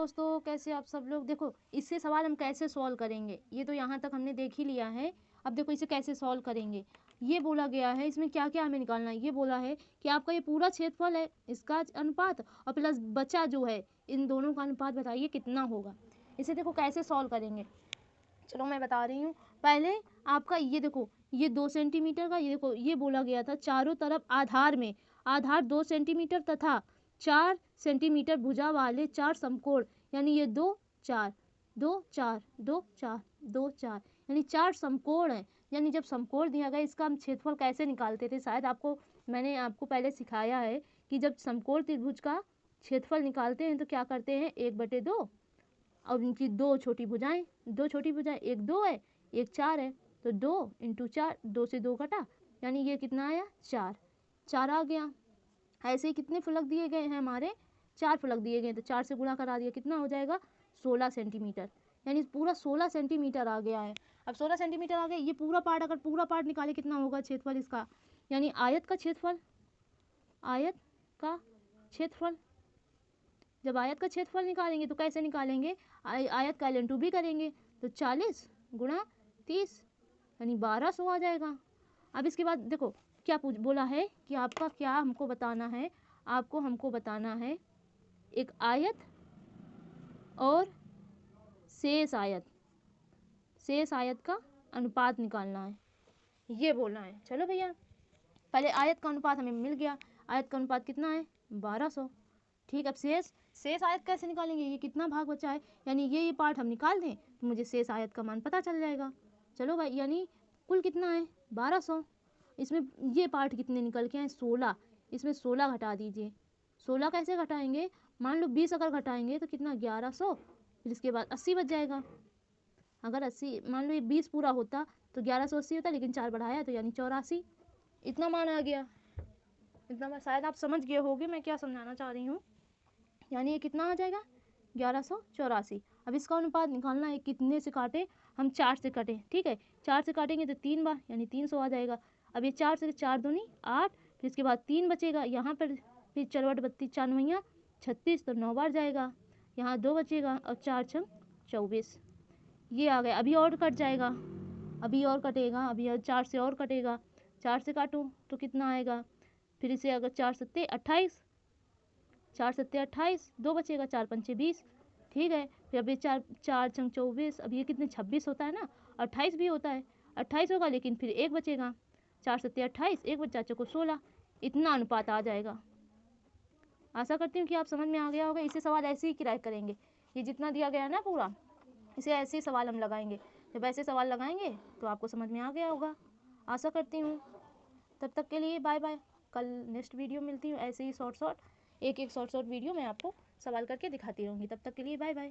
दोस्तों कैसे आप सब लोग। देखो इससे सवाल हम कैसे सॉल्व करेंगे, ये तो यहाँ तक हमने देख ही लिया है। अब देखो इसे कैसे सॉल्व करेंगे। ये बोला गया है इसमें क्या क्या हमें निकालना है। ये बोला है कि आपका ये पूरा क्षेत्रफल है, इसका अनुपात और प्लस बचा जो है, इन दोनों का अनुपात बताइए कितना होगा। इसे देखो कैसे सॉल्व करेंगे, चलो मैं बता रही हूँ। पहले आपका ये देखो, ये 2 सेंटीमीटर का, ये देखो ये बोला गया था चारों तरफ आधार में, आधार 2 सेंटीमीटर तथा 4 सेंटीमीटर भुजा वाले 4 समकोण, यानी ये 2 4 2 4 2 4 2 4 यानी 4 समकोण है। यानी जब समकोण दिया गया इसका हम क्षेत्रफल कैसे निकालते थे, शायद मैंने आपको पहले सिखाया है कि जब समकोण त्रिभुज का क्षेत्रफल निकालते हैं तो क्या करते हैं, 1/2 और उनकी 2 छोटी भुजाएं, 2 छोटी भुजाएं, एक 2 है एक 4 है, तो 2 × 4, 2 से 2 कटा, यानी ये कितना आया 4 4 आ गया। ऐसे ही कितने फलक दिए गए हैं हमारे, 4 फलक दिए गए, तो 4 से गुणा करा दिया, कितना हो जाएगा 16 सेंटीमीटर, यानी पूरा 16 सेंटीमीटर आ गया है। अब 16 सेंटीमीटर आ गया, ये पूरा पार्ट, अगर पूरा पार्ट निकाले कितना होगा क्षेत्रफल इसका, यानी आयत का क्षेत्रफल, आयत का क्षेत्रफल। जब आयत का क्षेत्रफल निकालेंगे तो कैसे निकालेंगे, आयत का ln2 भी करेंगे, तो 40 × 30 यानी 1200 आ जाएगा। अब इसके बाद देखो क्या बोला है कि आपका क्या हमको बताना है, आपको हमको बताना है एक आयत और शेष आयत का अनुपात निकालना है, ये बोलना है। चलो भैया पहले आयत का अनुपात हमें मिल गया, आयत का अनुपात कितना है 1200। ठीक, अब शेष आयत कैसे निकालेंगे, ये कितना भाग बचा है, यानी ये पार्ट हम निकाल दें तो मुझे शेष आयत का मान पता चल जाएगा। चलो भाई, यानी कुल कितना है 1200, इसमें ये पार्ट कितने निकल के आए 16, इसमें 16 घटा दीजिए। 16 कैसे घटाएंगे, मान लो 20 अगर घटाएंगे तो कितना 1100, फिर इसके बाद 80 बच जाएगा। अगर 80 मान लो ये 20 पूरा होता तो 1180 होता, लेकिन 4 बढ़ाया तो यानी 84, इतना मान आ गया। इतना शायद आप समझ गए होगे मैं क्या समझाना चाह रही हूँ। यानी ये कितना आ जाएगा 1184। अब इसका अनुपात निकालना है, कितने से काटे हम, 4 से काटें। ठीक है, 4 से काटेंगे तो 3 बार यानी 300 आ जाएगा। अब ये 4 से 4 दूनी 8, फिर इसके बाद 3 बचेगा यहाँ पर, फिर 4 × 32 4 9 36, तो 9 बार जाएगा, यहाँ 2 बचेगा और 4 × 24, ये आ गया। अभी और कट जाएगा, अभी और कटेगा, अभी और 4 से और कटेगा, 4 से काटूँ तो कितना आएगा, फिर इसे अगर 4 7 28, 4 7 28, 2 बचेगा, 4 5 20। ठीक है, फिर अभी 4 4 × 24, अब ये कितने 26 होता है ना, 28 भी होता है, 28 होगा, लेकिन फिर 1 बचेगा, 4 7 28, 1 बचा चौको 16, इतना अनुपात आ जाएगा। आशा करती हूँ कि आप समझ में आ गया होगा। इसे सवाल ऐसे ही किराए करेंगे, ये जितना दिया गया है ना पूरा, इसे ऐसे ही सवाल हम लगाएंगे। जब ऐसे सवाल लगाएंगे तो आपको समझ में आ गया होगा, आशा करती हूँ। तब तक के लिए बाय बाय, कल नेक्स्ट वीडियो मिलती हूँ, ऐसे ही शॉर्ट एक शॉर्ट वीडियो मैं आपको सवाल करके दिखाती रहूँगी। तब तक के लिए बाय बाय।